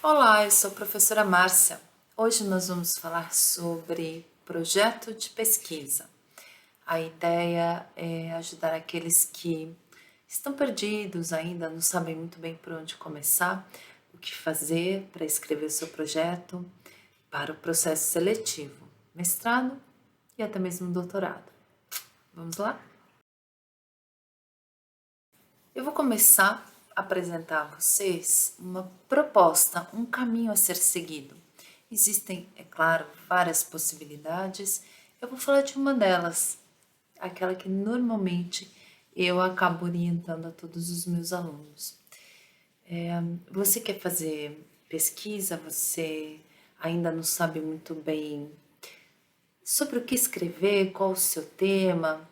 Olá, eu sou a professora Márcia. Hoje nós vamos falar sobre projeto de pesquisa. A ideia é ajudar aqueles que estão perdidos ainda, não sabem muito bem por onde começar, o que fazer para escrever o seu projeto para o processo seletivo, mestrado e até mesmo doutorado. Vamos lá? Eu vou começar a apresentar a vocês uma proposta, um caminho a ser seguido. Existem, é claro, várias possibilidades. Eu vou falar de uma delas, aquela que normalmente eu acabo orientando a todos os meus alunos. Você quer fazer pesquisa, você ainda não sabe muito bem sobre o que escrever, qual o seu tema,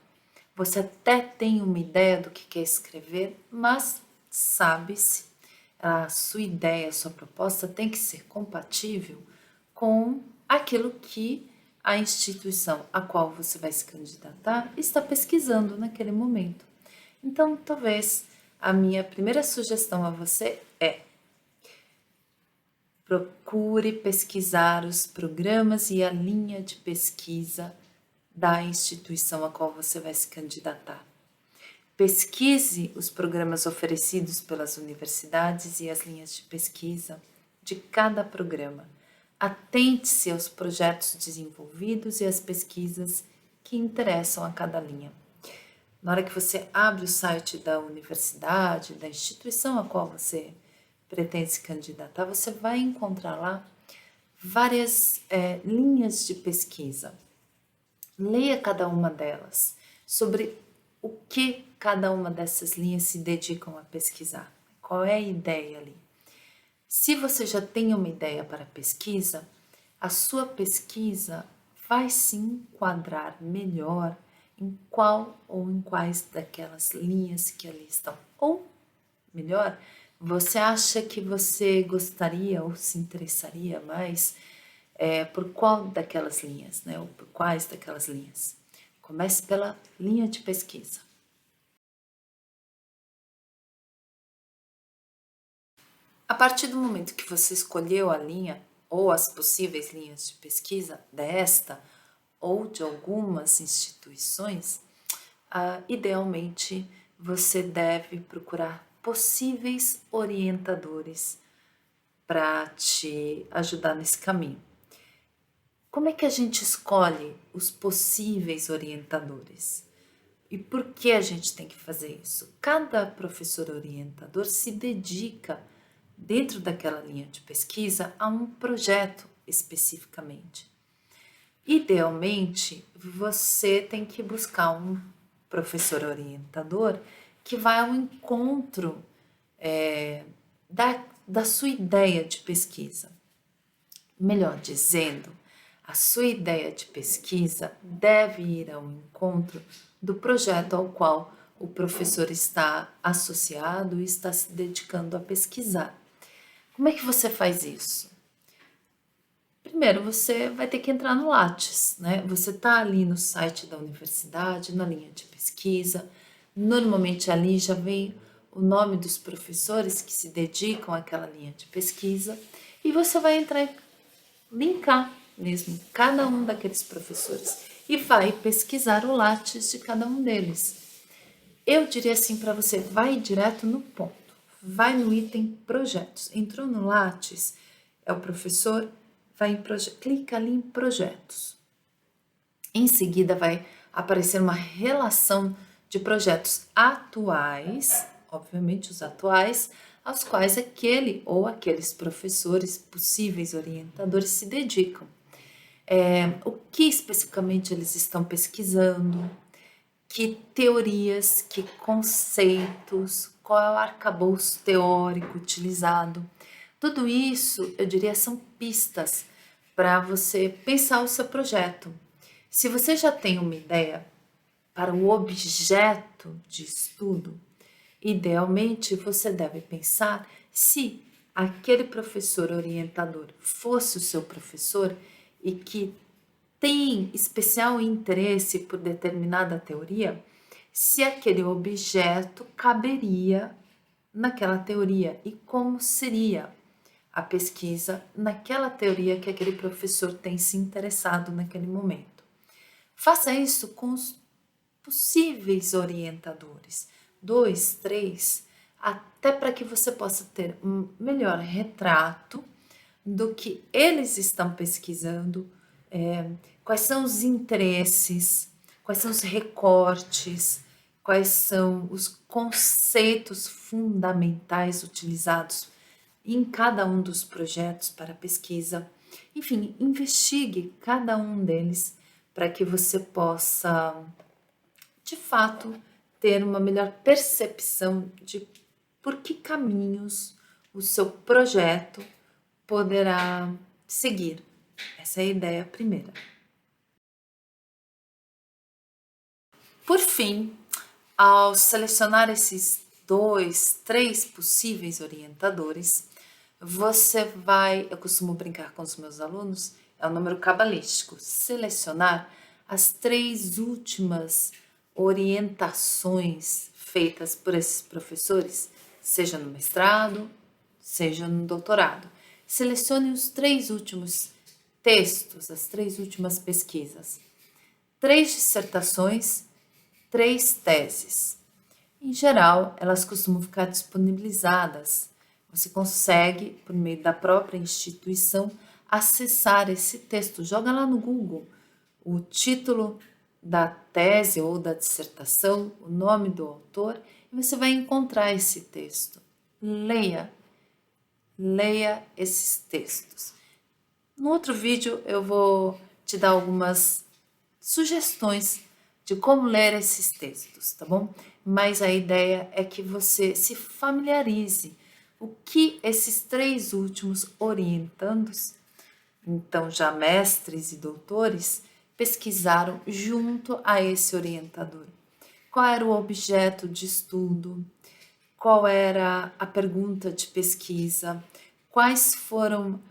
você até tem uma ideia do que quer escrever, mas sabe-se, a sua ideia, a sua proposta tem que ser compatível com aquilo que a instituição a qual você vai se candidatar está pesquisando naquele momento. Então, talvez a minha primeira sugestão a você é: procure pesquisar os programas e a linha de pesquisa da instituição a qual você vai se candidatar. Pesquise os programas oferecidos pelas universidades e as linhas de pesquisa de cada programa. Atente-se aos projetos desenvolvidos e às pesquisas que interessam a cada linha. Na hora que você abre o site da universidade, da instituição a qual você pretende se candidatar, você vai encontrar lá várias linhas de pesquisa. Leia cada uma delas, sobre o que cada uma dessas linhas se dedicam a pesquisar. Qual é a ideia ali? Se você já tem uma ideia para a pesquisa, a sua pesquisa vai se enquadrar melhor em qual ou em quais daquelas linhas que ali estão. Ou, melhor, você acha que você gostaria ou se interessaria mais por qual daquelas linhas, né? Ou por quais daquelas linhas? Comece pela linha de pesquisa. A partir do momento que você escolheu a linha ou as possíveis linhas de pesquisa desta ou de algumas instituições, idealmente você deve procurar possíveis orientadores para te ajudar nesse caminho. Como é que a gente escolhe os possíveis orientadores? E por que a gente tem que fazer isso? Cada professor orientador se dedica, dentro daquela linha de pesquisa, a um projeto especificamente. Idealmente, você tem que buscar um professor orientador que vai ao encontro da sua ideia de pesquisa. Melhor dizendo, a sua ideia de pesquisa deve ir ao encontro do projeto ao qual o professor está associado e está se dedicando a pesquisar. Como é que você faz isso? Primeiro, você vai ter que entrar no Lattes, né? Você está ali no site da universidade, na linha de pesquisa. Normalmente ali já vem o nome dos professores que se dedicam àquela linha de pesquisa e você vai entrar, linkar mesmo cada um daqueles professores e vai pesquisar o Lattes de cada um deles. Eu diria assim para você, vai direto no ponto, vai no item projetos. Entrou no Lattes, é o professor, vai em clica ali em projetos. Em seguida vai aparecer uma relação de projetos atuais, obviamente os atuais, aos quais aquele ou aqueles professores, possíveis orientadores, se dedicam. O que especificamente eles estão pesquisando, que teorias, que conceitos, qual é o arcabouço teórico utilizado. Tudo isso, eu diria, são pistas para você pensar o seu projeto. Se você já tem uma ideia para o objeto de estudo, idealmente você deve pensar se aquele professor orientador fosse o seu professor e que tem especial interesse por determinada teoria, se aquele objeto caberia naquela teoria e como seria a pesquisa naquela teoria que aquele professor tem se interessado naquele momento. Faça isso com os possíveis orientadores, 2, 3, até para que você possa ter um melhor retrato do que eles estão pesquisando, quais são os interesses, quais são os recortes, quais são os conceitos fundamentais utilizados em cada um dos projetos para pesquisa. Enfim, investigue cada um deles para que você possa, de fato, ter uma melhor percepção de por que caminhos o seu projeto poderá seguir. Essa é a ideia primeira. Por fim, ao selecionar esses 2, 3 possíveis orientadores, você vai, eu costumo brincar com os meus alunos, é um número cabalístico, selecionar as 3 últimas orientações feitas por esses professores, seja no mestrado, seja no doutorado. Selecione os 3 últimos textos, as 3 últimas pesquisas. 3 dissertações, 3 teses. Em geral, elas costumam ficar disponibilizadas. Você consegue, por meio da própria instituição, acessar esse texto. Joga lá no Google o título da tese ou da dissertação, o nome do autor, e você vai encontrar esse texto. Leia esses textos. No outro vídeo eu vou te dar algumas sugestões de como ler esses textos, tá bom? Mas a ideia é que você se familiarize o que esses 3 últimos orientandos, então já mestres e doutores, pesquisaram junto a esse orientador. Qual era o objeto de estudo? Qual era a pergunta de pesquisa? Quais foram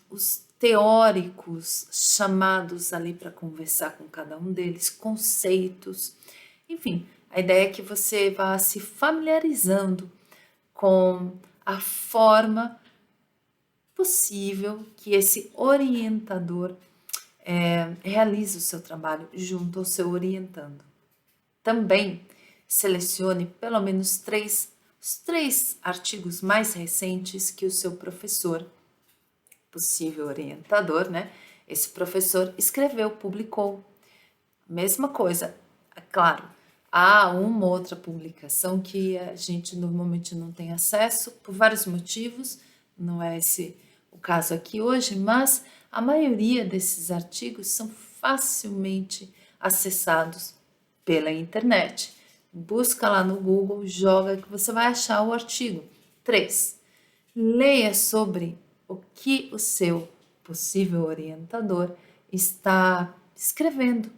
os teóricos chamados ali para conversar com cada um deles, conceitos, enfim, a ideia é que você vá se familiarizando com a forma possível que esse orientador realiza o seu trabalho junto ao seu orientando. Também selecione pelo menos os 3 artigos mais recentes que o seu professor, possível orientador, né? Esse professor escreveu, publicou. Mesma coisa, é claro, há uma outra publicação que a gente normalmente não tem acesso por vários motivos, não é esse o caso aqui hoje, mas a maioria desses artigos são facilmente acessados pela internet. Busca lá no Google, joga que você vai achar o artigo. 3. Leia sobre o que o seu possível orientador está escrevendo.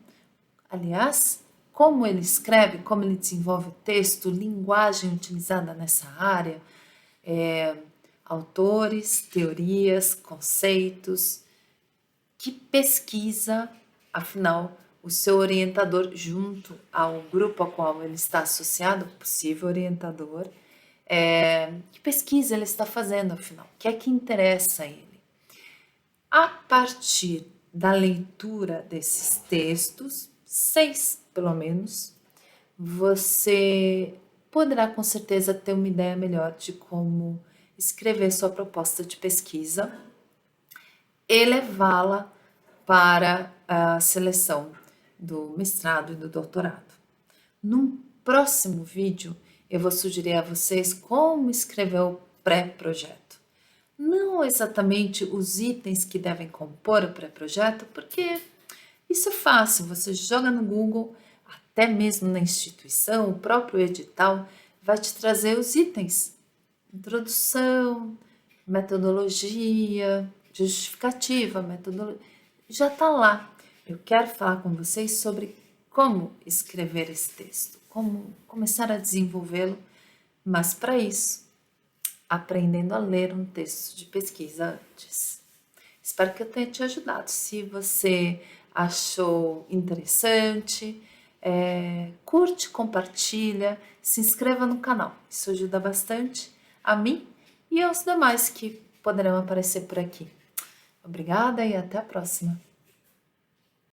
Aliás, como ele escreve, como ele desenvolve o texto, linguagem utilizada nessa área, autores, teorias, conceitos, que pesquisa, afinal, o seu orientador junto ao grupo ao qual ele está associado, possível orientador, que pesquisa ele está fazendo, afinal, o que é que interessa a ele. A partir da leitura desses textos, 6 pelo menos, você poderá com certeza ter uma ideia melhor de como escrever sua proposta de pesquisa e levá-la para a seleção do mestrado e do doutorado. Num próximo vídeo, eu vou sugerir a vocês como escrever o pré-projeto. Não exatamente os itens que devem compor o pré-projeto, porque isso é fácil, você joga no Google, até mesmo na instituição, o próprio edital vai te trazer os itens. Introdução, metodologia, justificativa, metodologia, já está lá. Eu quero falar com vocês sobre como escrever esse texto, como começar a desenvolvê-lo, mas para isso, aprendendo a ler um texto de pesquisa antes. Espero que eu tenha te ajudado. Se você achou interessante, curte, compartilha, se inscreva no canal. Isso ajuda bastante a mim e aos demais que poderão aparecer por aqui. Obrigada e até a próxima!